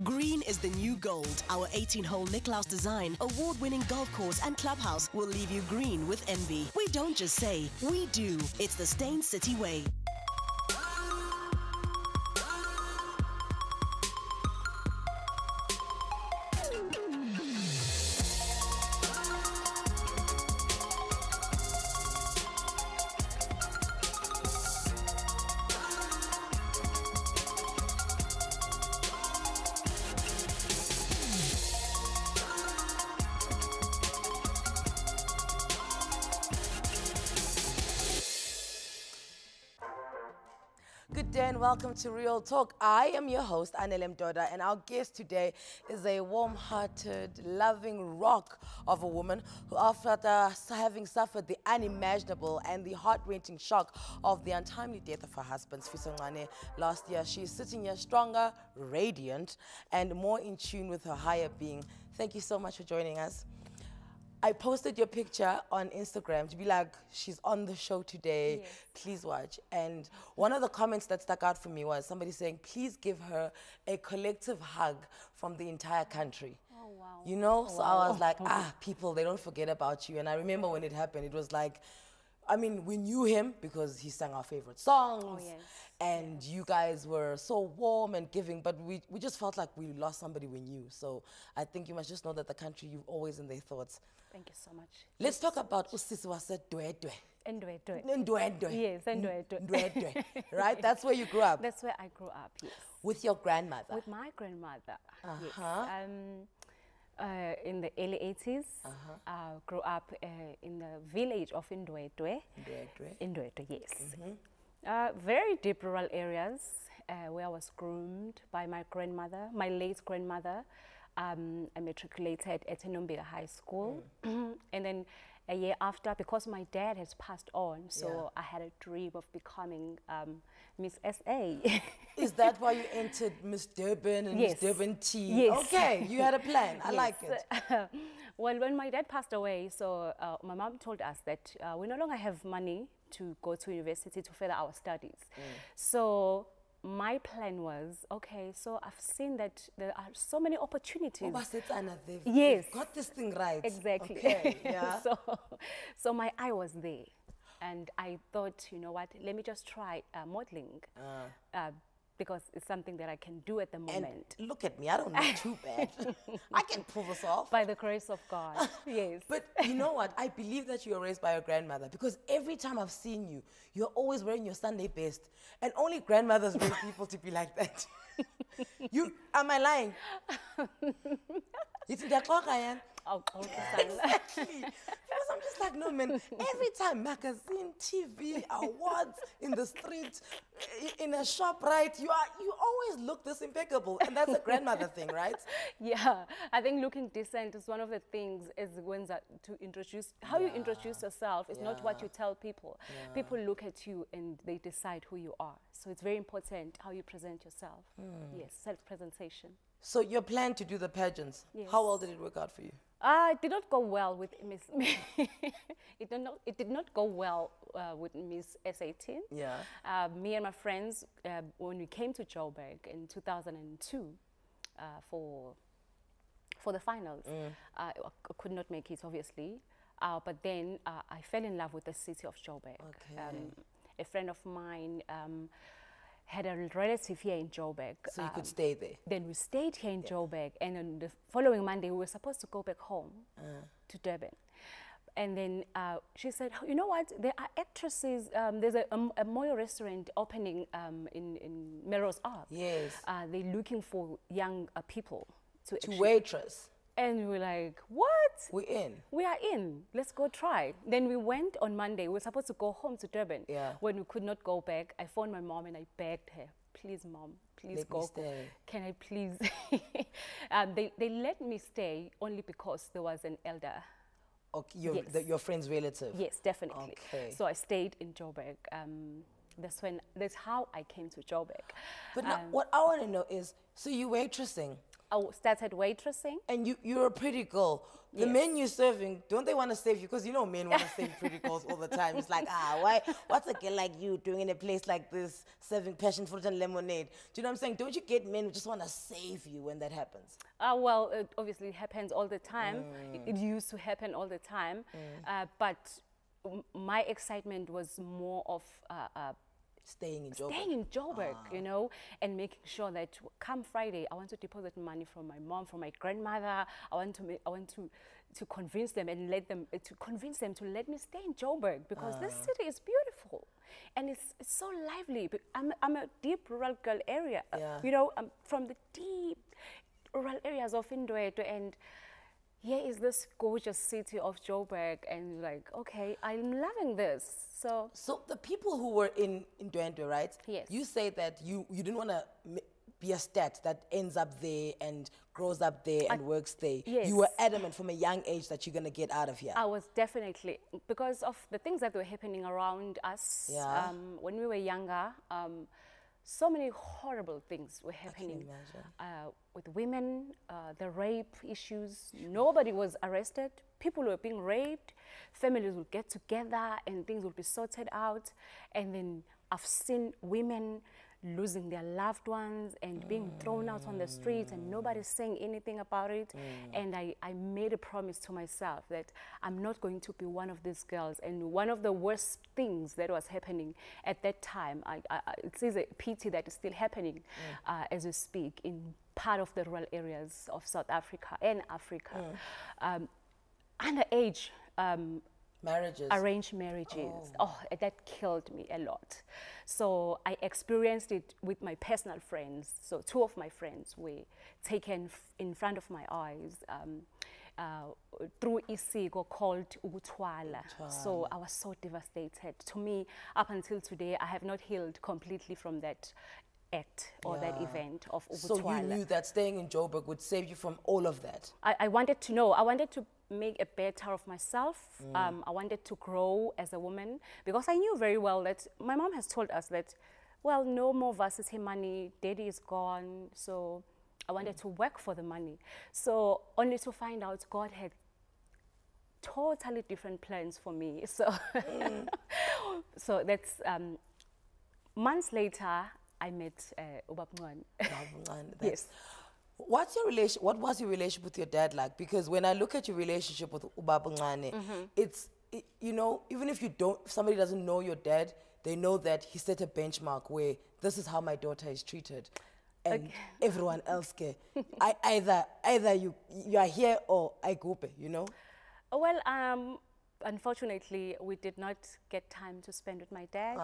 Green is the new gold. Our 18-hole Nicklaus design, award-winning golf course and clubhouse will leave you green with envy. We don't just say, we do. It's the Stain City way. Good day and welcome to Real Talk. I am your host, Anele, and our guest today is a warm-hearted, loving rock of a woman who, after having suffered the unimaginable and the heart-wrenching shock of the untimely death of her husband, Sifiso Ncwane, last year, she is sitting here stronger, radiant, and more in tune with her higher being. Thank you so much for joining us. I posted your picture on Instagram to be like, she's on the show today, yes. Please watch. And one of the comments that stuck out for me was somebody saying, please give her a collective hug from the entire country. Oh, wow. You know, so wow. I was like, people, they don't forget about you. And I remember when it happened, it was like, I mean, we knew him because he sang our favorite songs. Oh, yes. And you guys were so warm and giving, but we just felt like we lost somebody we knew. So I think you must just know that the country, you're always in their thoughts. Thank you so much. Let's talk about Usisi wase Ndwedwe. Ndwedwe. Ndwedwe. Yes, Ndwedwe. Ndwedwe. Right? That's where you grew up? That's where I grew up, yes. With your grandmother? With my grandmother, yes. In the early 80s, grew up in the village of Ndwedwe. Ndwedwe, yes. Very deep rural areas where I was groomed by my grandmother, my late grandmother. I matriculated at Enombia High School. And then a year after, because my dad has passed on, so I had a dream of becoming Miss SA. Is that why you entered Miss Durban and yes. Miss Durban T? Yes. Okay, you had a plan. I like it. Well, when my dad passed away, so my mom told us that we no longer have money to go to university to further our studies. So my plan was, okay, so I've seen that there are so many opportunities. Yes. You've got this thing right. Exactly. Okay, yeah. so my eye was there. And I thought, you know what, let me just try modeling. Because it's something that I can do at the moment. And look at me, I don't know too bad. I can pull this off. By the grace of God, yes. But you know what? I believe that you were raised by your grandmother because every time I've seen you, you're always wearing your Sunday best. And only grandmothers raise people to be like that. Am I lying? It's Ayanda. Oh, exactly. Because I'm just like, no, man, every time, magazine, TV, awards, in the street, in a shop, right, you always look this impeccable. And that's a grandmother thing, right? Yeah, I think looking decent is one of the things as ones that to introduce, how you introduce yourself is not what you tell people. People look at you and they decide who you are. So it's very important how you present yourself. Yes, self-presentation. So your plan to do the pageants, how well did it work out for you? It did not go well with Miss. It did not go well with Miss S18. Yeah. Me and my friends, when we came to Joburg in 2002 for the finals, I could not make it, obviously. But then I fell in love with the city of Joburg. Okay. A friend of mine had a relative here in Joburg. So you could stay there? Then we stayed here in Joburg, and on the following Monday, we were supposed to go back home to Durban. And then she said, you know what, there are actresses, there's a Moyo restaurant opening in Melrose Arc. Yes. They're looking for young people to waitress. And we were like, what? We're in. We are in. Let's go try. Then we went on Monday. We were supposed to go home to Durban. Yeah. When we could not go back, I phoned my mom and I begged her, please, Mom, please go. Stay. Can I please? They let me stay only because there was an elder. Okay, your friend's relative? Yes, definitely. Okay. So I stayed in Joburg. That's how I came to Joburg. But now, what I want to know is, so you waitressing, I started waitressing. And you're a pretty girl. The Yes. men you're serving, don't they want to save you? Because you know men want to save pretty girls all the time. It's like, what's a girl like you doing in a place like this, serving passion fruit and lemonade? Do you know what I'm saying? Don't you get men who just want to save you when that happens? Well, it obviously happens all the time. It used to happen all the time. But my excitement was more of Staying in Joburg. staying in Joburg, you know, and making sure that come Friday, I want to deposit money from my mom, from my grandmother. I want to convince them and let them to let me stay in Joburg, because this city is beautiful and it's so lively. But I'm a deep rural girl area, you know. I'm from the deep rural areas of Ndwedwe, and here is this gorgeous city of Joburg, and like, okay, I'm loving this. So the people who were in Ndwedwe, right? Yes. You say that you didn't want to be a stat that ends up there and grows up there and works there. Yes. You were adamant from a young age that you're going to get out of here. I was definitely, because of the things that were happening around us when we were younger. So many horrible things were happening with women, the rape issues. Nobody was arrested. People were being raped. Families would get together and things would be sorted out. And then I've seen women losing their loved ones and being thrown out on the streets, and nobody's saying anything about it. And I made a promise to myself that I'm not going to be one of these girls. And one of the worst things that was happening at that time, it is a pity that is still happening as we speak in part of the rural areas of South Africa and Africa. Underage marriages. Arranged marriages. Oh, that killed me a lot. So I experienced it with my personal friends. So 2 of my friends were taken in front of my eyes through isiko called Ncwane. So I was so devastated. To me, up until today, I have not healed completely from that act or that event of Ncwane. So you knew that staying in Joburg would save you from all of that? I wanted to know. I wanted to make a better of myself. I wanted to grow as a woman, because I knew very well that my mom has told us that, well, no more varsity money, daddy is gone. So I wanted to work for the money. So only to find out God had totally different plans for me. So, so that's months later, I met Ncwane. Yes. What was your relationship with your dad like? Because when I look at your relationship with Ncwane, you know, even if somebody doesn't know your dad, they know that he set a benchmark where this is how my daughter is treated, and everyone else can. Either you are here or I go, you know. Well, unfortunately, we did not get time to spend with my dad.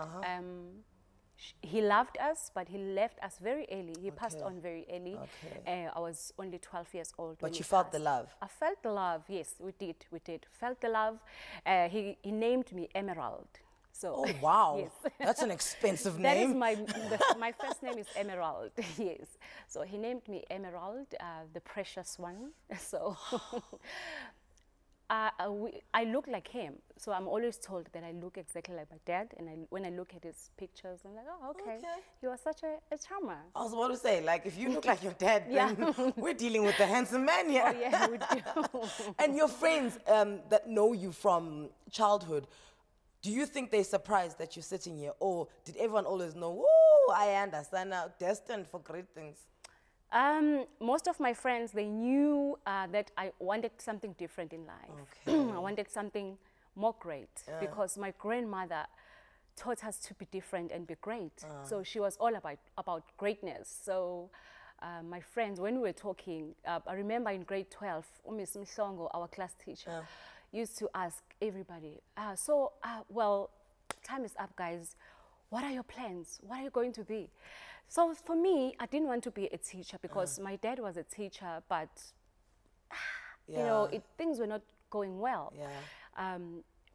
He loved us, but he left us very early. He passed on very early. I was only 12 years old. But you felt the love? I felt the love, yes, we did. Felt the love. He named me Emerald. So, oh, wow. Yes. That's an expensive name. That is my first name is Emerald, yes. So he named me Emerald, the precious one. So I look like him, so I'm always told that I look exactly like my dad, and when I look at his pictures, I'm like, oh, okay. He was such a charmer. I was about to say, like, if you look like your dad, then we're dealing with a handsome man here. Oh, yeah, we do. And your friends that know you from childhood, do you think they're surprised that you're sitting here, or did everyone always know, whoa, Ayanda, Sana, destined for great things? Most of my friends, they knew that I wanted something different in life. I wanted something more great, because my grandmother taught us to be different and be great. So she was all about greatness. So my friends, when we were talking, I remember in grade 12, Miss Misongo, our class teacher, used to ask everybody, well, time is up, guys. What are your plans? What are you going to be? So for me, I didn't want to be a teacher, because my dad was a teacher, but you know, things were not going well.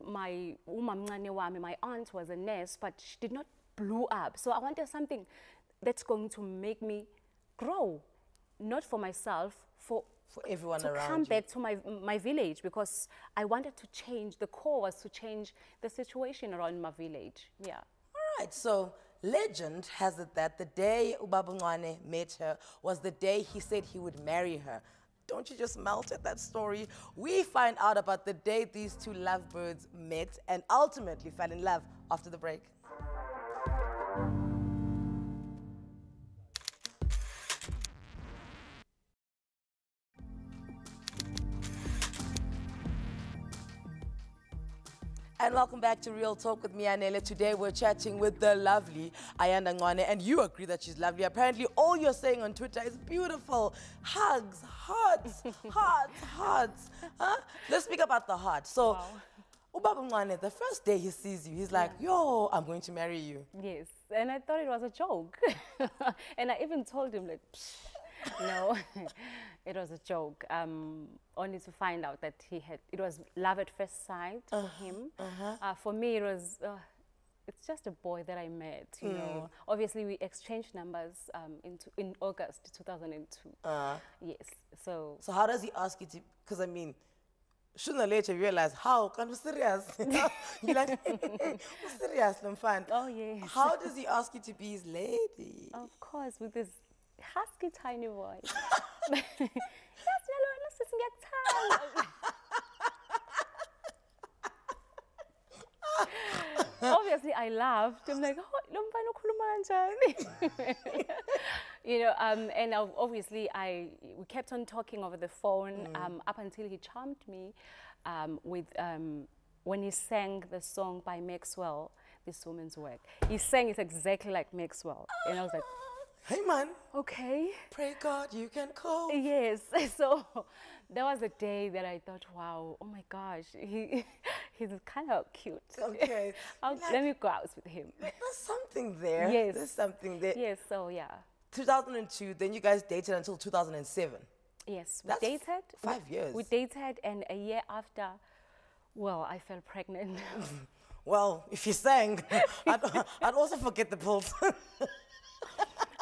My my aunt was a nurse, but she did not blow up. So I wanted something that's going to make me grow, not for myself, for everyone to around come you. back to my village, because I wanted to change. The core was to change the situation around my village. Yeah. All right. So legend has it that the day Ubaba Ncwane met her was the day he said he would marry her. Don't you just melt at that story? We find out about the day these two lovebirds met and ultimately fell in love after the break. And welcome back to Real Talk with me, Anele. Today we're chatting with the lovely Ayanda Ncwane, and you agree that she's lovely. Apparently all you're saying on Twitter is beautiful. Hugs, hearts, hearts, hearts. Huh? Let's speak about the heart. So, Ubaba Ncwane, the first day he sees you, he's like, yo, I'm going to marry you. Yes, and I thought it was a joke. And I even told him, like, psh, no, it was a joke. Only to find out that it was love at first sight for him. For me, it was, it's just a boy that I met, you know. Obviously, we exchanged numbers in August 2002. Yes, so. So how does he ask you to, because I mean, sooner or later you realize, how? I'm serious. You're like, I'm serious, I'm fine. Oh, yes. How does he ask you to be his lady? Of course, with this husky tiny voice. Obviously, I laughed. I'm like, you know, and obviously, we kept on talking over the phone up until he charmed me with when he sang the song by Maxwell, This Woman's Work. He sang it exactly like Maxwell, and I was like, hey man, okay. Pray God you can call. Yes, so that was the day that I thought, wow, oh my gosh, he's kind of cute. Okay. Let me go out with him. There's something there. Yes. There's something there. Yes, so yeah. 2002, then you guys dated until 2007. Yes, we That's dated. 5 years. We dated, and a year after, well, I fell pregnant. Well, if you sang, I'd also forget the pills.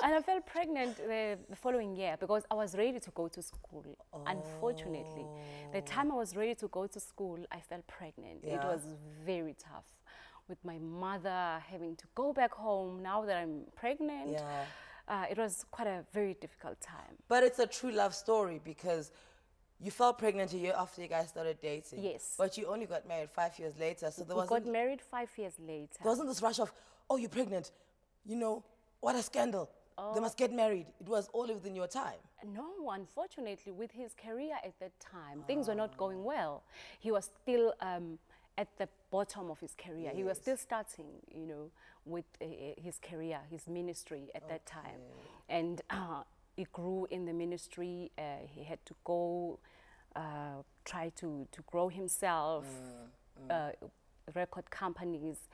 And I fell pregnant the following year because I was ready to go to school. Unfortunately, the time I was ready to go to school, I fell pregnant. It was very tough with my mother having to go back home now that I'm pregnant. It was quite a very difficult time. But it's a true love story because you fell pregnant a year after you guys started dating. Yes. But you only got married 5 years later. So there we got married 5 years later. There wasn't this rush of, oh, you're pregnant. You know, what a scandal. They must get married. It was all within your time. No, unfortunately, with his career at that time, things were not going well. He was still at the bottom of his career. He was still starting, you know, with his career, his ministry at that time. And he grew in the ministry. He had to go try to grow himself, record companies.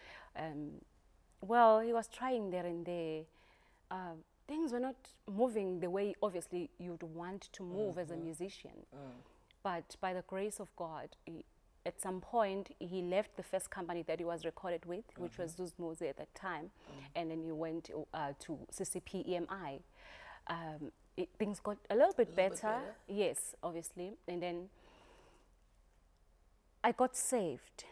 Well, he was trying there and there. Things were not moving the way, obviously, you'd want to move as a musician. But by the grace of God, at some point, he left the first company that he was recorded with, which was Zuz Mose at that time, and then he went to CCP EMI. Things got a little bit better. Yes, obviously. And then I got saved.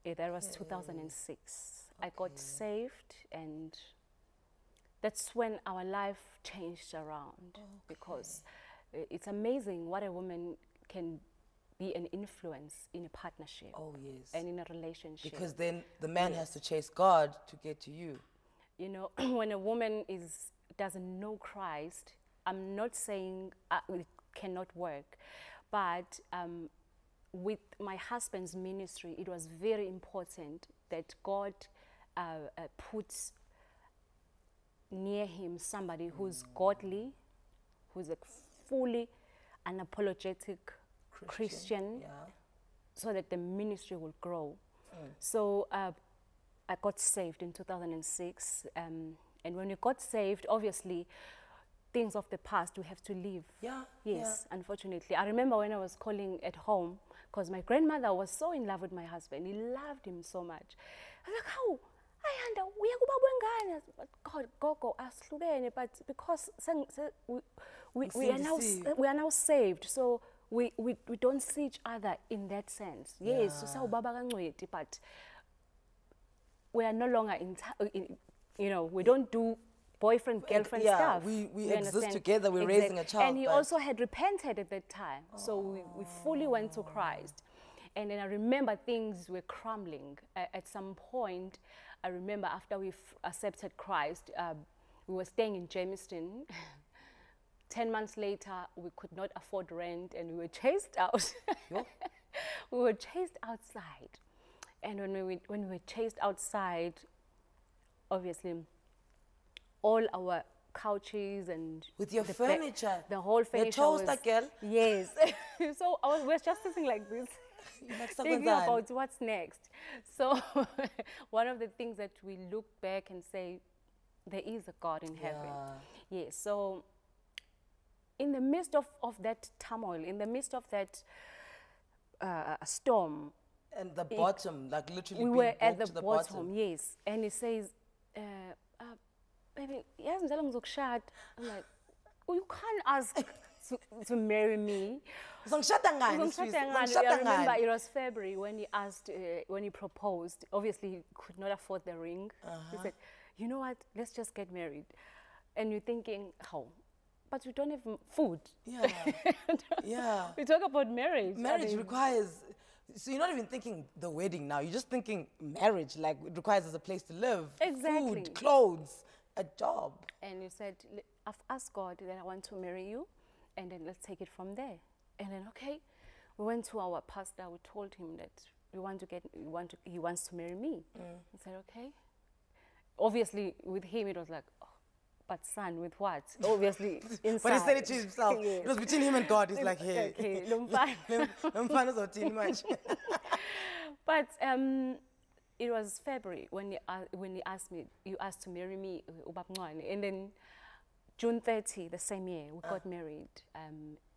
That was 2006. I got saved, and that's when our life changed around, because it's amazing what a woman can be an influence in a partnership. Oh, yes. And in a relationship. Because then the man has to chase God to get to you. You know, when a woman doesn't know Christ, I'm not saying it cannot work, but with my husband's ministry, it was very important that God puts near him somebody who's godly, who's a fully unapologetic Christian, so that the ministry will grow. So I got saved in 2006, and when we got saved, obviously, things of the past we have to leave. Yes, unfortunately. I remember when I was calling at home, because my grandmother was so in love with my husband. He loved him so much. I was like, how? Ayanda, God, go, aslukene, but because we are now saved, so we don't see each other in that sense. Yes, but we are no longer you know, we don't do boyfriend, girlfriend stuff. We exist together, we're raising a child. And he also had repented at that time. So we fully went to Christ. And then I remember things were crumbling. At some point, I remember after we accepted Christ, we were staying in Jamestown. 10 months later, we could not afford rent and we were chased out. We were chased outside. And when we were chased outside, obviously, all our couches and with your furniture, the whole furniture, your toaster, girl. Yes. So we were just sitting like this, thinking about what's next. So one of the things that we look back and say, there is a God in heaven. Yes. So in the midst of that turmoil, in the midst of that storm, and the bottom, like literally, we were at the bottom. Yes. And he says, baby, yes, I'm like, oh, you can't ask to marry me. I remember it was February when he asked, when he proposed. Obviously, he could not afford the ring. He said, you know what, let's just get married. And you're thinking, how? But we don't have food. Yeah. Yeah. We talk about marriage. Marriage requires, so you're not even thinking the wedding now. You're just thinking marriage, like it requires a place to live. Exactly. Food, clothes, a job. And you said, I've asked God that I want to marry you, and then let's take it from there. And then, okay, we went to our pastor. We told him that he wants to marry me. He said, okay. Obviously, with him, it was like, oh, but son, with what? Obviously, inside. But he said it to himself. Yes. It was between him and God. He's like, hey. Okay, but it was February when he asked me, you asked to marry me, and then June 30, the same year, we got married.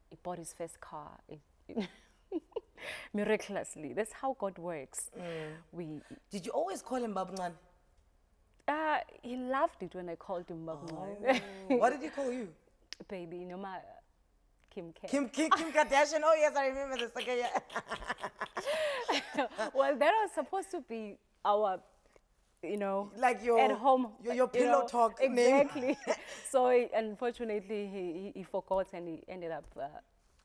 He bought his first car. Miraculously. That's how God works. Did you always call him Babngane? He loved it when I called him Babngane. What did he call you? Baby, no matter. Kim Kardashian. Oh yes, I remember this. Okay, yeah. Well, that was supposed to be our, you know, like your at home, your pillow talk exactly. name. So unfortunately, he forgot and he ended up.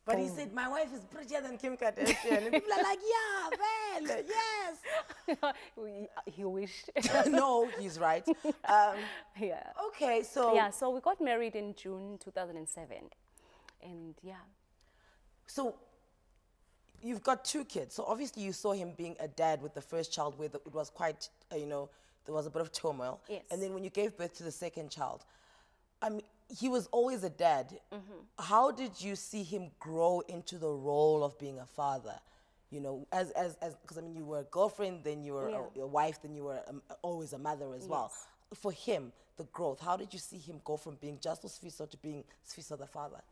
But he said, my wife is prettier than Kim Kardashian. And people are like, yeah, well, yes. He wished. No, he's right. Yeah. Okay, so. Yeah, so we got married in June 2007. And yeah. So you've got 2 kids. So obviously you saw him being a dad with the first child where it was quite, you know, there was a bit of turmoil. Yes. And then when you gave birth to the second child, I mean, he was always a dad. How did you see him grow into the role of being a father? You know, because I mean, you were a girlfriend, then you were a wife, then you were always a mother as well. For him, the growth, how did you see him go from being just Sifiso to being Sifiso the father?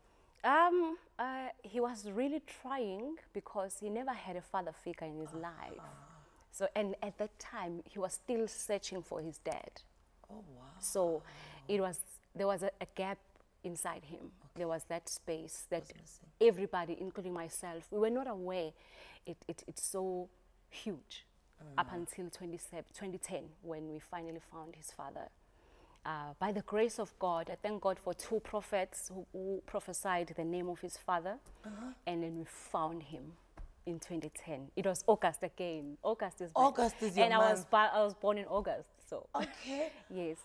He was really trying because he never had a father figure in his life. So, and at that time, he was still searching for his dad. Oh, wow. So there was a gap inside him. There was that space that everybody, including myself, we were not aware it's so huge up until 2010 when we finally found his father. By the grace of God, I thank God for 2 prophets who prophesied the name of his father, and then we found him in 2010. It was August again. August is your and month. I was born in August. So okay. Yes.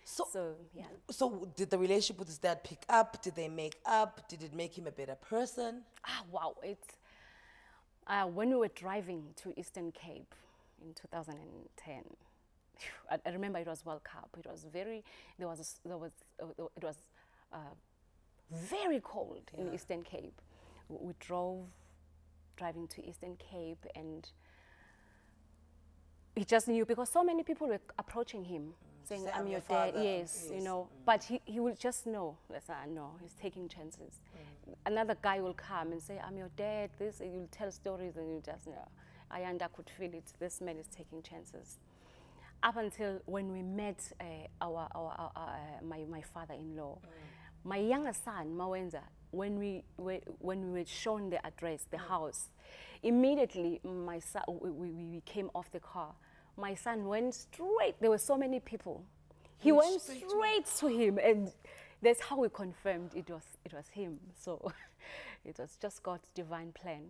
So yeah. So did the relationship with his dad pick up? Did they make up? Did it make him a better person? Wow. It's when we were driving to Eastern Cape in 2010. I remember it was World Cup. It was very very cold in Eastern Cape. We driving to Eastern Cape, and he just knew because so many people were approaching him. Saying, I'm your dad, yes, you know. But he will just know, no, he's taking chances. Another guy will come and say, I'm your dad, this, and you'll tell stories and you just know. Ayanda could feel it, this man is taking chances. Up until when we met my father-in-law, my younger son, Mawenza, when we were shown the address, the house, immediately my son, we came off the car. My son went straight. There were so many people. He went straight to him, and that's how we confirmed it was him. So it was just God's divine plan.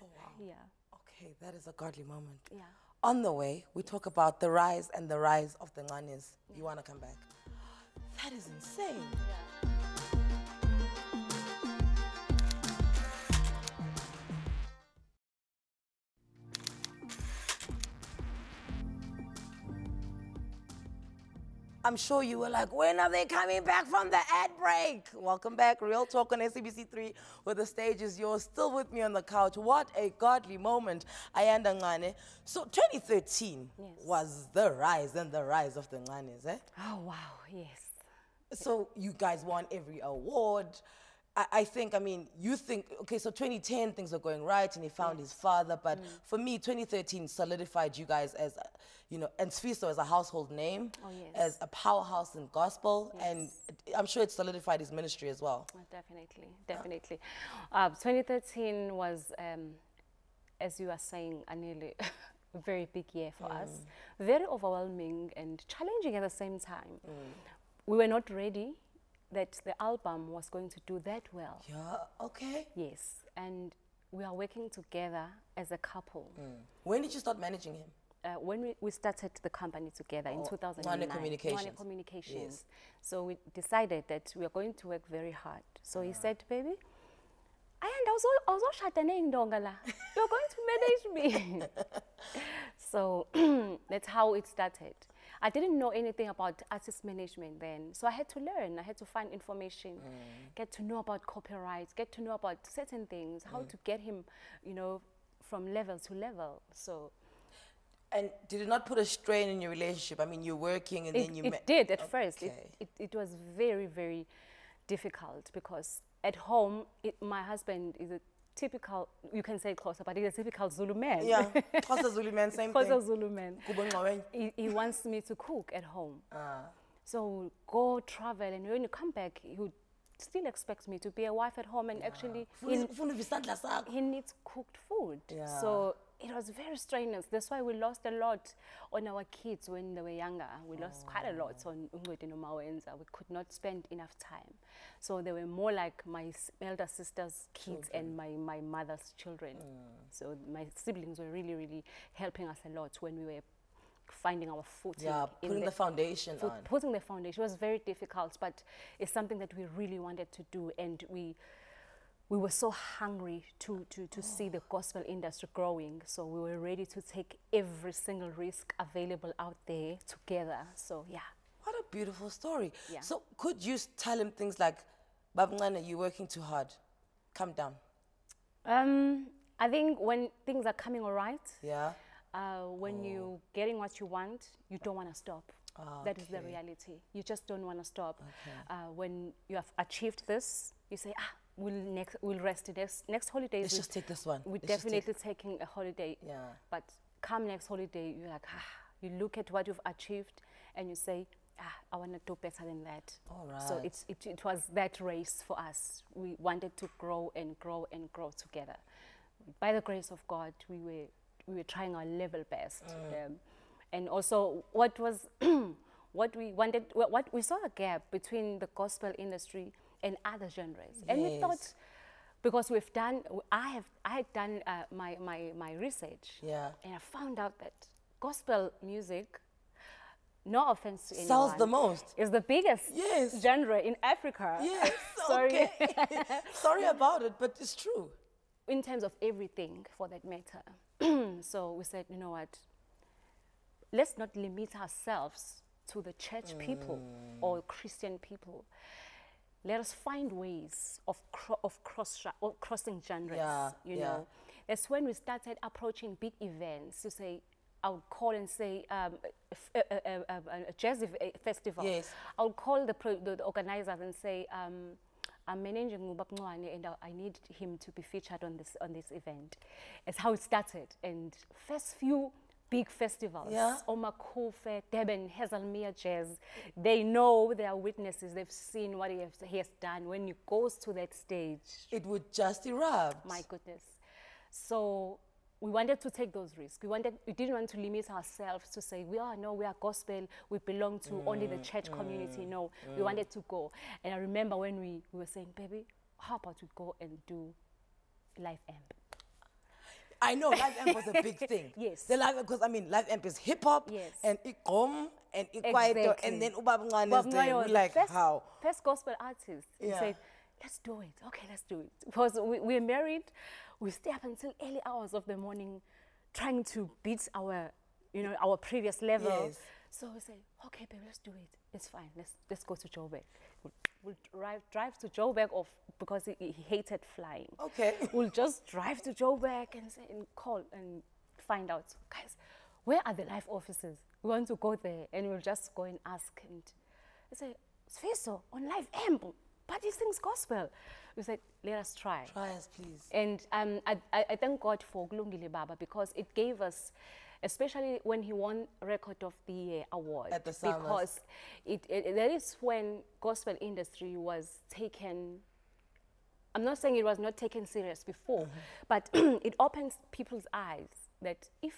Oh, wow. Yeah. Okay, that is a godly moment. Yeah. On the way, we talk about the rise and the rise of the Ncwanes. You want to come back? That is insane. Yeah. I'm sure you were like, when are they coming back from the ad break? Welcome back, Real Talk on SABC3, where the stage is yours. Still with me on the couch. What a godly moment, Ayanda Ncwane. So 2013 was the rise and the rise of the Ncwanes, eh? Oh, wow, yes. So you guys won every award. I think, I mean, you think, okay, so 2010 things were going right and he found his father, but for me, 2013 solidified you guys as, you know, and Sifiso as a household name, as a powerhouse in gospel, and I'm sure it solidified his ministry as well. Oh, definitely, definitely. 2013 was, as you are saying, Anele, a very big year for us. Very overwhelming and challenging at the same time. We were not ready that the album was going to do that well. Yeah, okay. Yes, and we are working together as a couple. When did you start managing him? When we started the company together in 2009. Ncwane Communications. Ncwane Communications. Yes. So we decided that we are going to work very hard. So he said, baby, you're going to manage me. So that's how it started. I didn't know anything about artist management then, so I had to learn. I had to find information, get to know about copyright, get to know about certain things, how to get him, you know, from level to level. So, and did it not put a strain in your relationship? I mean, you're working and then you met. It did at first. It was very, very difficult because at home, my husband is a typical, you can say closer, but he's a typical Zulu man. Yeah, Xhosa Zulu man, same thing. Xhosa Zulu man. He wants me to cook at home. So go travel, and when you come back, he would still expect me to be a wife at home, and actually he needs cooked food. So it was very strenuous. That's why we lost a lot on our kids when they were younger. We lost quite a lot on Ndwedwe and Mawenza. We could not spend enough time. So they were more like my elder sister's kids and my mother's children. So my siblings were really, really helping us a lot when we were finding our footing. Yeah, putting the foundation on. Putting the foundation was very difficult, but it's something that we really wanted to do, and we were so hungry to see the gospel industry growing, so we were ready to take every single risk available out there together. So yeah. What a beautiful story. Yeah. So could you tell him things like, Baba Ncwane, you're working too hard, calm down? I think when things are coming all right, when you're getting what you want, you don't want to stop. That is the reality. You just don't want to stop. When you have achieved this, you say, we'll rest it. Next holiday. Let's just take this one. We're definitely taking a holiday. But come next holiday, you're like, you look at what you've achieved and you say, I want to do better than that. All right. So it was that race for us. We wanted to grow and grow and grow together. By the grace of God, we were trying our level best. And also what was what we wanted, what we saw a gap between the gospel industry and other genres. And we thought, because I had done my research, and I found out that gospel music, no offense to anyone, sells the most. Is the biggest genre in Africa. Yes, sorry. Sorry about it, but it's true. In terms of everything, for that matter. So we said, you know what, let's not limit ourselves to the church people or Christian people. Let us find ways of crossing genres, you know. That's when we started approaching big events. To say, I would call and say a jazz festival. I would call the organizers and say, I'm managing Baba Ncwane and I need him to be featured on this event. It's how it started. And first few big festivals, Oma Kofe, Deben, Hazelmere Jazz, they know, they are witnesses, they've seen what he has done. When he goes to that stage, it would just erupt. My goodness. So we wanted to take those risks. We didn't want to limit ourselves to say, we are gospel, we belong to only the church community. No, we wanted to go. And I remember when we were saying, baby, how about we go and do Live Amp? I know, Live Amp was a big thing. Yes. The Live Amp, because I mean, Live Amp is hip hop, yes, and Iqom, and Ikwaito, exactly, and then Ubab Ncwane is there. We're like, how? First gospel artist. We said, let's do it. Okay, let's do it. Because we're married, we stay up until early hours of the morning trying to beat our, our previous level. Yes. So we say, okay, babe, let's do it. It's fine. Let's go to Joburg. We'll drive to Joburg because he hated flying. Okay. We'll just drive to Joburg and call and find out, guys, where are the live offices? We want to go there, and we'll just go and ask. And they say, Sifiso, on Live Amp, but he sings gospel. We said, let us try. Try us, please. And I thank God for Kulungile Baba, because it gave us, especially when he won Record of the Year award. At the Summers. Because that is when gospel industry was taken, I'm not saying it was not taken serious before, but it opens people's eyes that if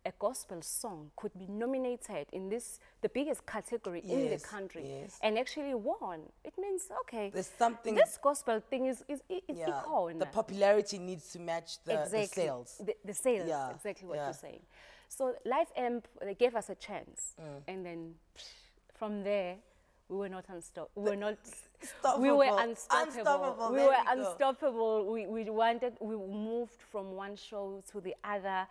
a gospel song could be nominated in the biggest category in the country and actually won, it means, okay, there's something, this gospel thing is icon. The popularity needs to match the sales. The sales, exactly what you're saying. So Live Amp, they gave us a chance. And then from there, we were not unstoppable. We were unstoppable. We were unstoppable. We moved from one show to the other.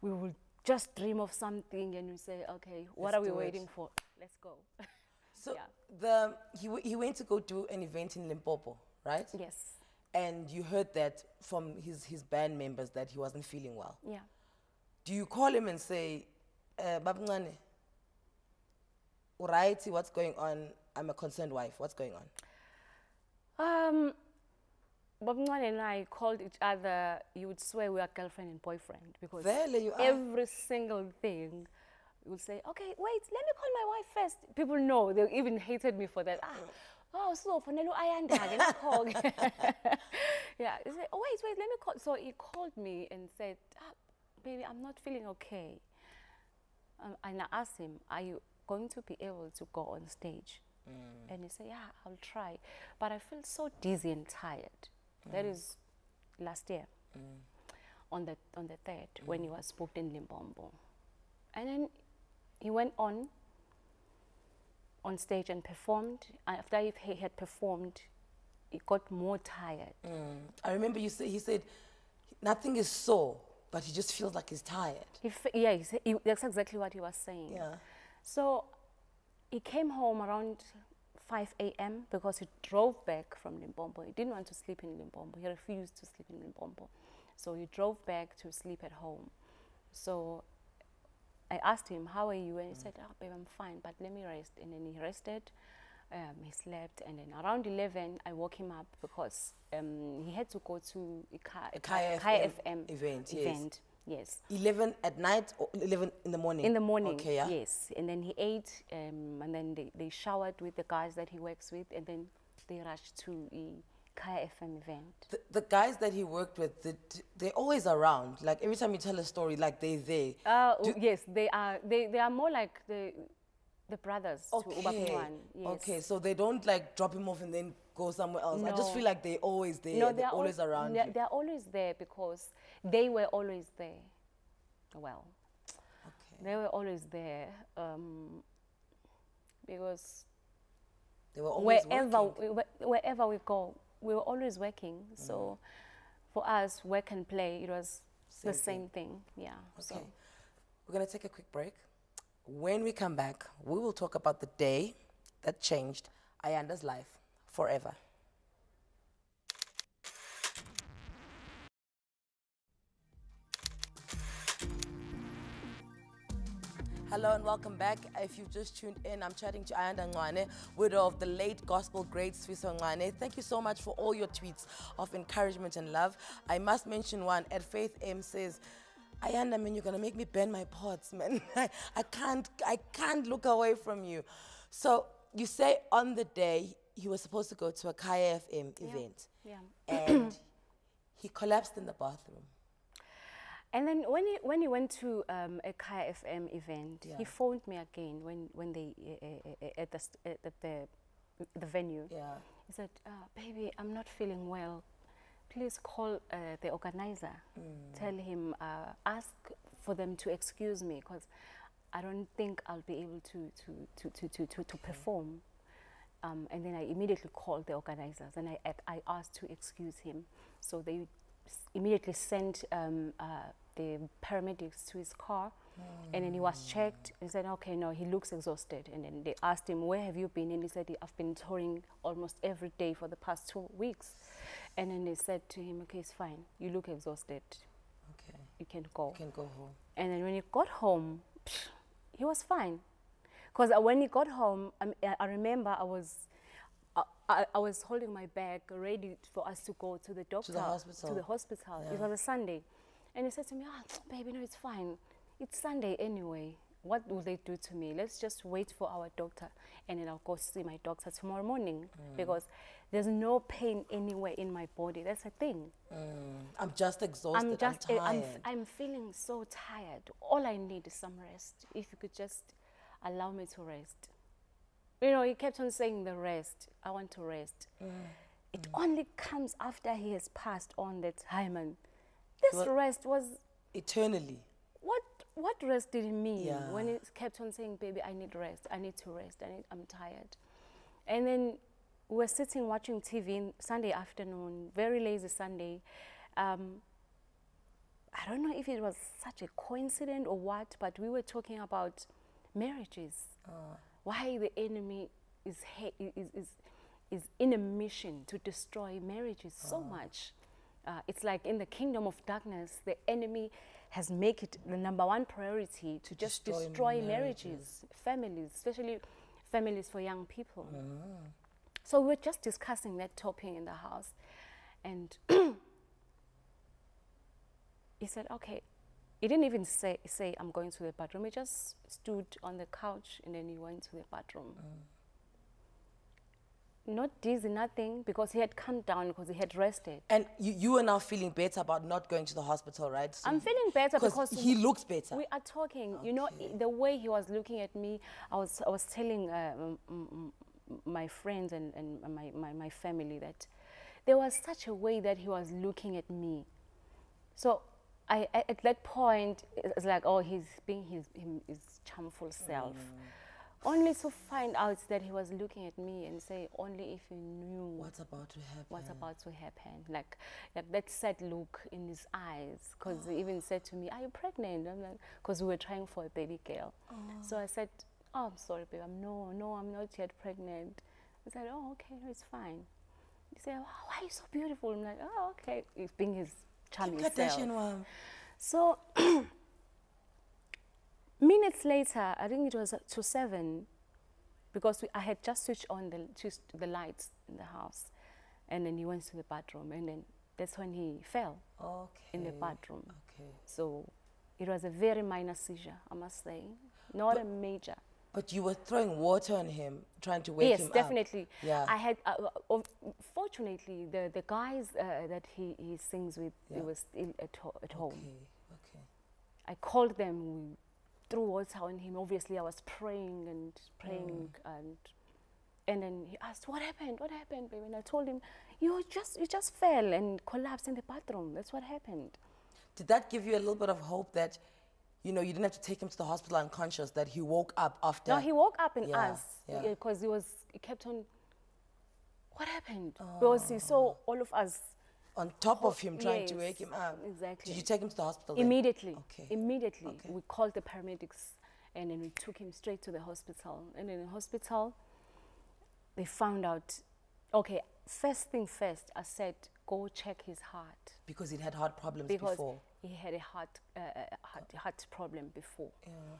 We would just dream of something, and we say, okay, what are we waiting for? Let's go. So he went to go do an event in Limpopo, right? Yes. And you heard that from his band members that he wasn't feeling well. Yeah. Do you call him and say, Baba Ncwane, alright, what's going on? I'm a concerned wife. What's going on? Baba Ncwane and I called each other, you would swear we are girlfriend and boyfriend, because you are. Every single thing, you would say, okay, wait, let me call my wife first. People know, they even hated me for that. So for Nelu Ayanda, yeah, he said, oh, wait, let me call. So he called me and said, baby, I'm not feeling okay. And I asked him, are you going to be able to go on stage? And he said, yeah, I'll try. But I feel so dizzy and tired. That is last year, on the 3rd, when he was booked in Limpopo. And then he went on stage and performed. After he had performed, he got more tired. I remember he said, nothing is sore, but he just feels like he's tired. That's exactly what he was saying. Yeah. So he came home around 5 a.m. because he drove back from Limpopo. He didn't want to sleep in Limpopo. He refused to sleep in Limpopo. So he drove back to sleep at home. So I asked him, how are you? And he said, babe, I'm fine, but let me rest. And then he rested, he slept. And then around 11, I woke him up because he had to go to a Kaya FM event. Yes. 11 at night or 11 in the morning? In the morning, okay, yeah. Yes. And then he ate, and then they showered with the guys that he works with, and then they rushed to the Kaya FM event. The guys that he worked with, they're always around. Like, every time you tell a story, like, they're there. Yes, they are. They are more like the brothers to Ubab. Yes. Okay, so they don't, like, drop him off and then go somewhere else. No. I just feel like they're always there. No, they're always around you. They're always there because they were always there. Well, they were always there because they were always wherever we go, we were always working. So for us, work and play, it was the same thing. Yeah. Okay. So we're going to take a quick break. When we come back, we will talk about the day that changed Ayanda's life forever. Hello and welcome back. If you've just tuned in, I'm chatting to Ayanda Ncwane, widow of the late gospel great Sifiso Ncwane. Thank you so much for all your tweets of encouragement and love. I must mention one. At Faith M says, Ayanda, man, you're gonna make me bend my pots, man. I can't look away from you. So you say on the day he was supposed to go to a Kaya FM event, and he collapsed in the bathroom. And then when he went to a Kaya FM event, he phoned me again when they at the venue. Yeah. He said, "Baby, I'm not feeling well. Please call the organizer. Tell him, ask for them to excuse me because I don't think I'll be able to perform." And then I immediately called the organizers and I asked to excuse him. So they immediately sent the paramedics to his car, and then he was checked and said, okay, no, he looks exhausted. And then they asked him, where have you been? And he said, I've been touring almost every day for the past 2 weeks. And then they said to him, okay, it's fine. You look exhausted. Okay. You can go. You can go home. And then when he got home, he was fine. Because when he got home, I remember I was holding my bag ready for us to go to the doctor. To the hospital. To the hospital. Yeah. It was a Sunday. And he said to me, baby, no, it's fine. It's Sunday anyway. What will they do to me? Let's just wait for our doctor. And then I'll go see my doctor tomorrow morning. Because there's no pain anywhere in my body. That's a thing. I'm just exhausted. I'm tired. I'm feeling so tired. All I need is some rest. If you could just allow me to rest. You know, he kept on saying the rest. I want to rest. It only comes after he has passed on that, hi man, this rest was... Eternally. What rest did he mean? Yeah. When he kept on saying, baby, I need rest. I need to rest. I'm tired. And then we were sitting watching TV Sunday afternoon, very lazy Sunday. I don't know if it was such a coincidence or what, but we were talking about marriages. Why the enemy is in a mission to destroy marriages so much. It's like in the kingdom of darkness, the enemy has made it the #1 priority to just destroy marriages, families, especially families for young people. So we're just discussing that topic in the house. And he said, okay. He didn't even say, I'm going to the bathroom. He just stood on the couch and then he went to the bathroom. Not dizzy, nothing, because he had come down because he had rested. And you are now feeling better about not going to the hospital, right? So I'm feeling better because he looks better. We are talking. You know, the way he was looking at me, I was telling my friends and my family that there was such a way that he was looking at me. So at that point, it's like, oh, he's being his charmful self. Only to find out that he was looking at me and say, only if you knew what's about to happen. What's about to happen. Like that sad look in his eyes. Because he even said to me, are you pregnant? I'm like, because we were trying for a baby girl. So I said, oh, I'm sorry, babe. No, I'm not yet pregnant. He said, oh, okay, no, it's fine. He said, oh, why are you so beautiful? I'm like, oh, okay. He's being his charming self. So minutes later, I think it was to 7, because I had just switched on the lights in the house, and then he went to the bathroom, and then that's when he fell in the bathroom. So it was a very minor seizure, I must say, not a major. But you were throwing water on him, trying to wake him up. Yes, definitely. Yeah. I had, fortunately, the guys that he sings with, they were still at home. I called them, we threw water on him. Obviously, I was praying, and then he asked, what happened, baby? And I told him, you just fell and collapsed in the bathroom. That's what happened. Did that give you a little bit of hope that, you know, you didn't have to take him to the hospital unconscious, that he woke up after? No, he woke up in us, because he kept on, what happened? Because he saw all of us on top of him, trying to wake him up. Exactly. Did you take him to the hospital Immediately. Then? Immediately. We called the paramedics, and then we took him straight to the hospital. And in the hospital, they found out, okay, first thing first, I said, go check his heart. Because he'd had heart problems before. He had a heart problem before. Yeah.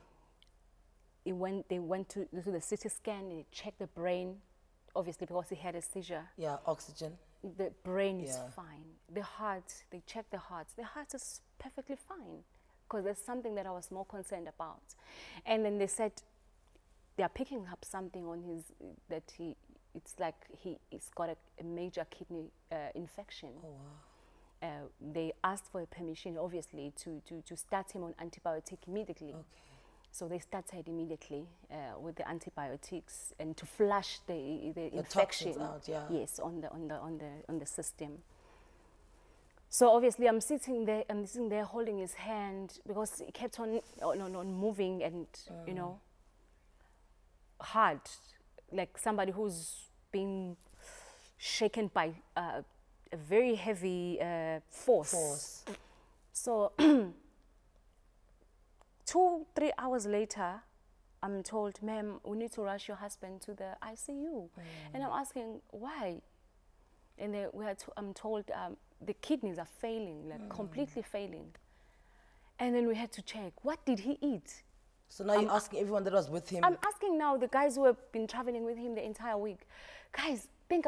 They went to the CT scan, and they checked the brain, obviously because he had a seizure. Yeah, oxygen. The brain is fine. The heart, they checked the heart. The heart is perfectly fine, because there's something that I was more concerned about. And then they said they are picking up something on his, it's like he's got a major kidney infection. Oh, wow. they asked for a permission, obviously, to start him on antibiotic immediately. Okay. So they started immediately with the antibiotics and to flush the infection out, yeah. Yes, on the system. So obviously I'm sitting there holding his hand because he kept on moving and you know, hard, like somebody who's being shaken by a very heavy force. So 2-3 hours later, I'm told, ma'am, we need to rush your husband to the ICU. And I'm asking, why? And I'm told the kidneys are failing, like completely failing. And then we had to check, what did he eat? So now you're asking everyone that was with him? I'm asking now the guys who have been traveling with him the entire week. Guys, think,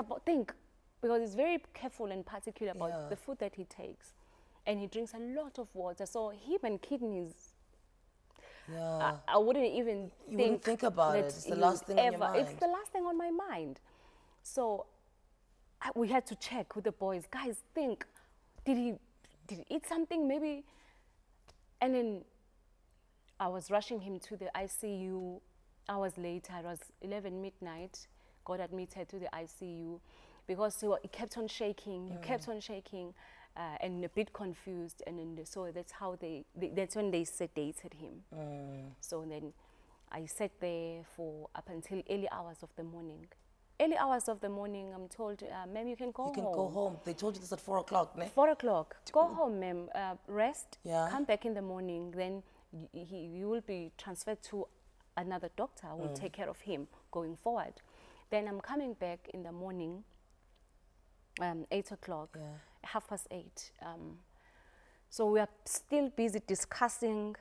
because he's very careful and particular about the food that he takes. And he drinks a lot of water. So him and kidneys, I wouldn't even think about it. It's the last thing on your mind. It's the last thing on my mind. So we had to check with the boys. Guys, think, did he eat something maybe? And then I was rushing him to the ICU. Hours later, it was 11 midnight, got admitted to the ICU because he kept on shaking, and a bit confused. And then so that's how that's when they sedated him. So then I sat there for up until early hours of the morning. Early hours of the morning, I'm told, ma'am, you can go home. You can go home. They told you this at 4 o'clock, ne? 4 o'clock. Go home, ma'am. Rest. Come back in the morning. Then you will be transferred to another doctor who will take care of him going forward. Then I'm coming back in the morning, 8 o'clock, 8:30. So we are still busy discussing,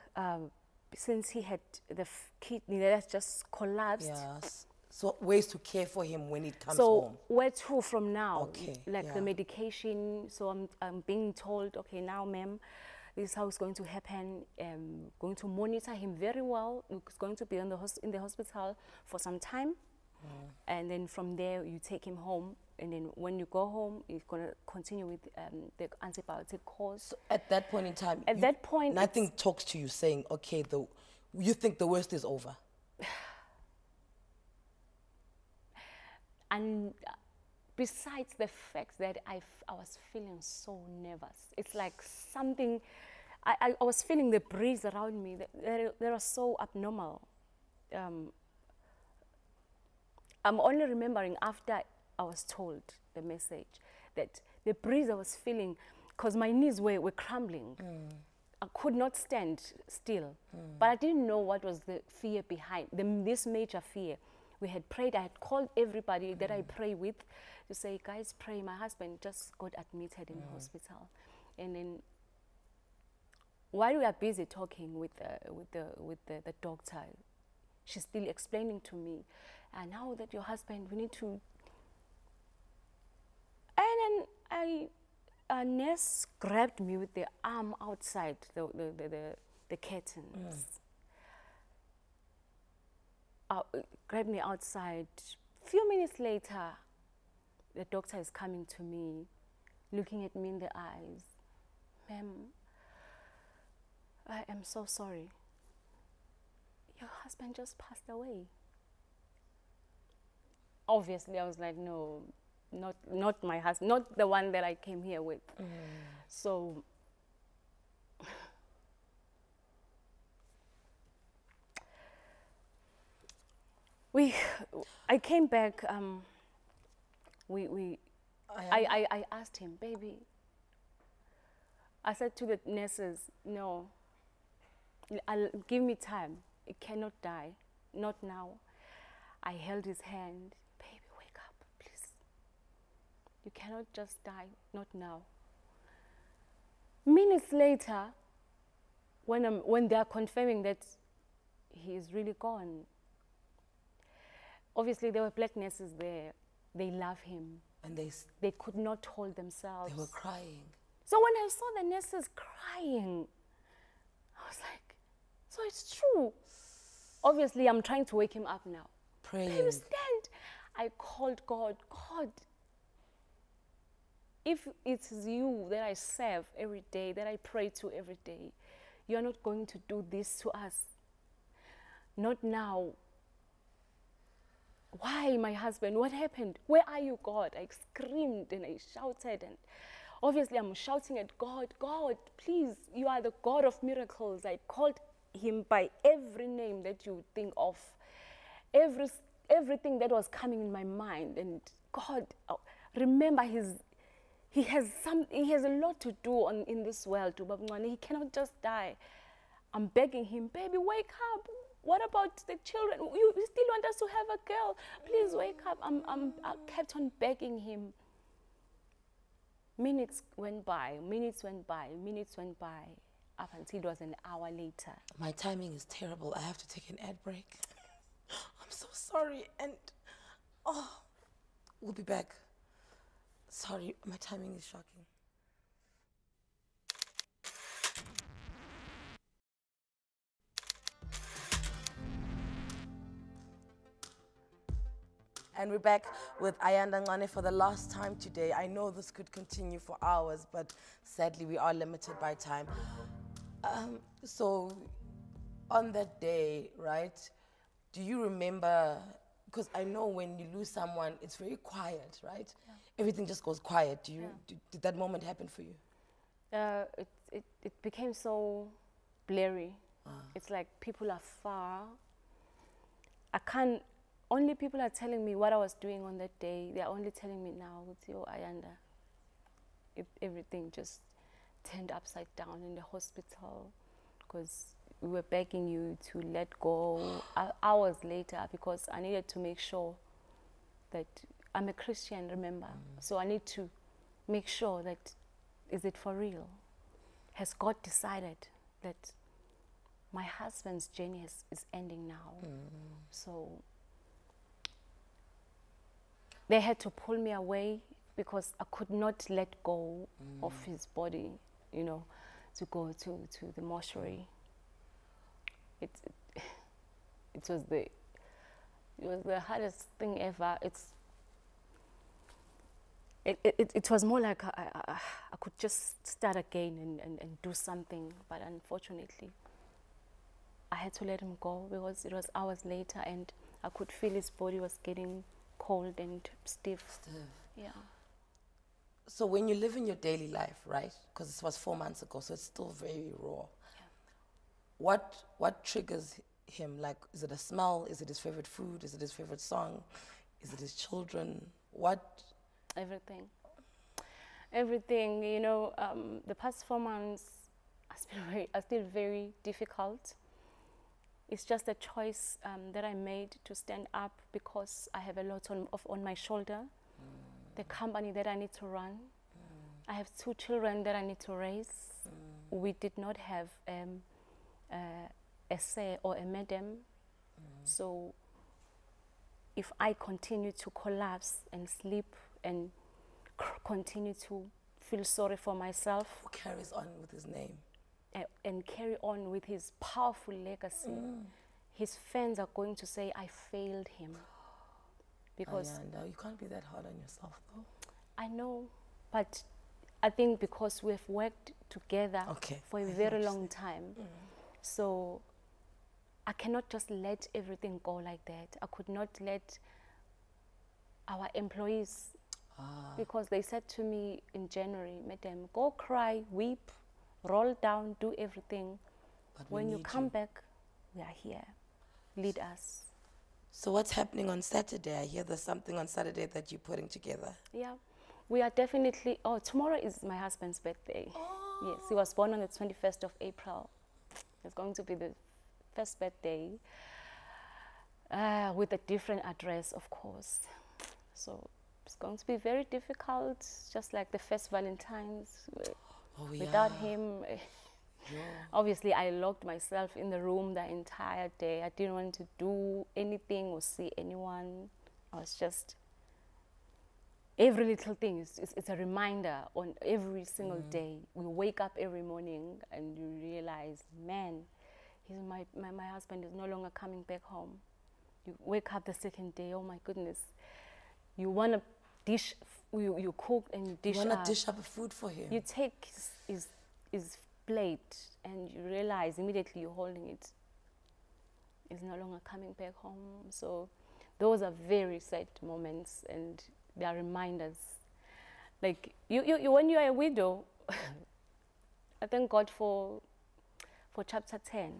since he had the kidney that just collapsed. Yes. So ways to care for him when he comes So home. where to from now? Okay. Like the medication. So I'm being told, okay, now, ma'am, this is how it's going to happen. Going to monitor him very well. He's going to be in the hospital for some time. And then from there, you take him home. And then when you go home, you're going to continue with the antibiotic course. So at that point in time, nothing talks to you saying, okay, you think the worst is over. And besides the fact that I was feeling so nervous, it's like something, I was feeling the breeze around me that was so abnormal. I'm only remembering after I was told the message that the breeze I was feeling, because my knees were crumbling. I could not stand still. But I didn't know what was the fear behind, this major fear. We had prayed. I had called everybody that I pray with to say, guys, pray. My husband just got admitted in the hospital. And then while we are busy talking with the doctor, she's still explaining to me, and now that your husband, we need to. And then a nurse grabbed me with the arm outside the curtains. Grabbed me outside. Few minutes later, the doctor is coming to me, looking at me in the eyes. Ma'am, I am so sorry. Your husband just passed away. Obviously, I was like, no, not my husband, not the one that I came here with. So I came back. I asked him, baby. I said to the nurses, no, give me time. It cannot die, not now. I held his hand. Baby, wake up, please. You cannot just die, not now. Minutes later, when they are confirming that he is really gone, obviously there were black nurses there. They love him. And they could not hold themselves. They were crying. So when I saw the nurses crying, I was like, so it's true. Obviously, I'm trying to wake him up now. Praying. Baby, stand. I called God. God, if it's you that I serve every day, that I pray to every day, you're not going to do this to us. Not now. Why, my husband? What happened? Where are you, God? I screamed and I shouted, and obviously I'm shouting at God, God, please, you are the God of miracles. I called him by every name that you think of, everything that was coming in my mind. And God, remember, he has a lot to do in this world. He cannot just die. I'm begging him, baby, wake up. What about the children? You still want us to have a girl? Please wake up. I kept on begging him. Minutes went by, up until it was an hour later. My timing is terrible. I have to take an ad break. I'm so sorry. And, we'll be back. Sorry, my timing is shocking. And we're back with Ayanda Ncwane for the last time today. I know this could continue for hours, but sadly we are limited by time. So on that day, right, do you remember, because I know when you lose someone, it's very quiet, right? Yeah. Everything just goes quiet. Did that moment happen for you? It became so blurry. It's like people are far. Only people are telling me what I was doing on that day. They're only telling me now, with your Ayanda, everything just turned upside down in the hospital, because we were begging you to let go hours later, because I needed to make sure that I'm a Christian, remember? So I need to make sure that, is it for real? Has God decided that my husband's journey is ending now? So they had to pull me away, because I could not let go of his body, you know, to go to the mortuary. It was the hardest thing ever. It was more like I could just start again and do something, but unfortunately I had to let him go, because it was hours later and I could feel his body was getting cold and stiff. Yeah. So when you live in your daily life, right, because this was 4 months ago, so it's still very raw, yeah. What triggers him? Like, is it a smell? Is it his favorite food? Is it his favorite song? Is it his children? What? Everything, you know. The past 4 months are still very difficult. It's just a choice that I made to stand up, because I have a lot on my shoulder. The company that I need to run. I have 2 children that I need to raise. We did not have a say or a madam. So if I continue to collapse and sleep and continue to feel sorry for myself. Who carries on with his name? And carry on with his powerful legacy. His fans are going to say, I failed him. Because Ayanda, you can't be that hard on yourself, though. I know, but I think because we've worked together for a very long time, so I cannot just let everything go like that. I could not let our employees, because they said to me in January, Madam, go cry, weep, roll down, do everything. But when you come back, we are here. Lead us. So what's happening on Saturday? I hear there's something on Saturday that you're putting together. Yeah, we are definitely, tomorrow is my husband's birthday. Yes, he was born on the 21st of April. It's going to be the first birthday with a different address, of course. So it's going to be very difficult, just like the first Valentine's. Without him, obviously I locked myself in the room the entire day. I didn't want to do anything or see anyone. I was just, every little thing it's a reminder on every single day. We wake up every morning and you realize, man, my husband is no longer coming back home. You wake up the second day, oh my goodness. You want to you cook and dish You up. want to dish up food for him. You take his plate and you realize immediately you're holding it. It's no longer coming back home. So those are very sad moments, and they are reminders. Like you when you are a widow, I thank God for chapter 10.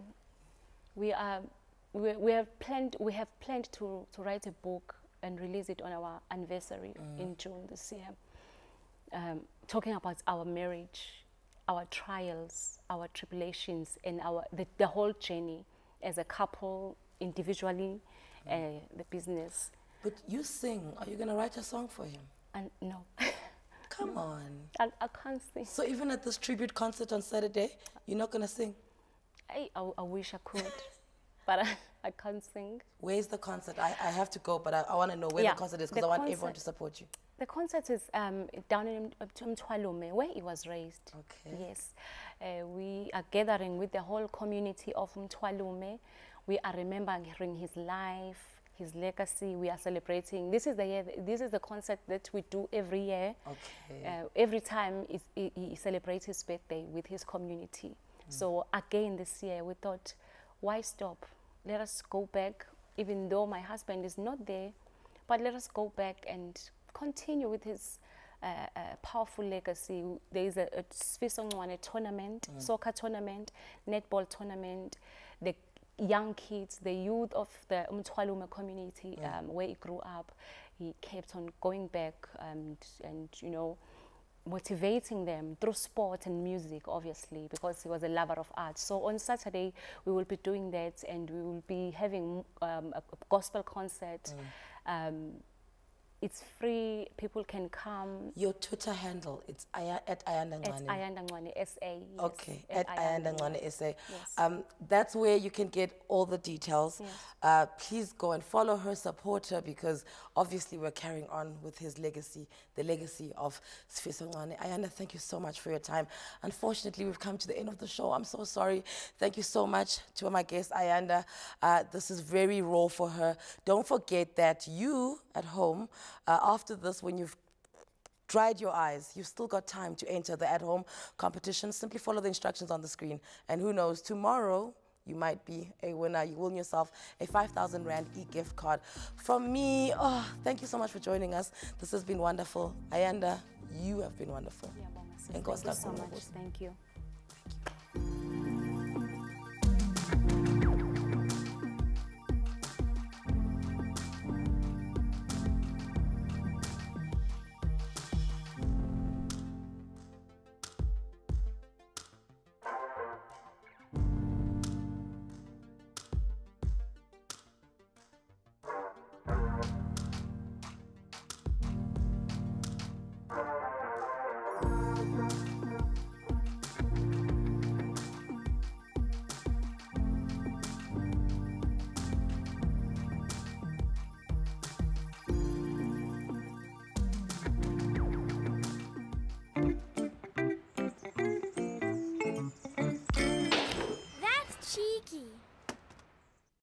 We have planned to write a book and release it on our anniversary in June this year, talking about our marriage, our trials, our tribulations, and the whole journey as a couple, individually, the business. But you sing. Are you going to write a song for him? And no. Come on. I can't sing. So even at this tribute concert on Saturday, you're not going to sing? I wish I could, but I can't sing. Where's the concert? I have to go, but I want to know where the concert is, because I want everyone to support you. The concert is down in Ncwane, where he was raised. Okay. Yes. We are gathering with the whole community of Ncwane. We are remembering his life, his legacy. We are celebrating. This is the concert that we do every year. Okay. Every time he celebrates his birthday with his community. So again this year we thought, why stop? Let us go back, even though my husband is not there, but let us go back and continue with his powerful legacy. There is a Sifiso Ncwane tournament, soccer tournament, netball tournament. The young kids, the youth of the Ncwane community, where he grew up, he kept on going back and you know, motivating them through sport and music, obviously, because he was a lover of art. So on Saturday, we will be doing that, and we will be having a gospel concert. It's free. People can come. Your Twitter handle, it's at Ayanda Ncwane. At Ayanda Nwane SA. Yes. Okay, at Ayanda Nwane SA. Yes. That's where you can get all the details. Yes. Please go and follow her, support her, because obviously we're carrying on with his legacy, the legacy of Sifiso Ncwane. Ayanda, thank you so much for your time. Unfortunately, we've come to the end of the show. I'm so sorry. Thank you so much to my guest, Ayanda. This is very raw for her. Don't forget that you at home, after this, when you've dried your eyes, you've still got time to enter the at-home competition. Simply follow the instructions on the screen. And who knows, tomorrow you might be a winner. You win yourself a 5,000 Rand e-gift card from me. Oh, thank you so much for joining us. This has been wonderful. Ayanda, you have been wonderful. Yeah, Mama, thank you so much. Thank you. That's cheeky.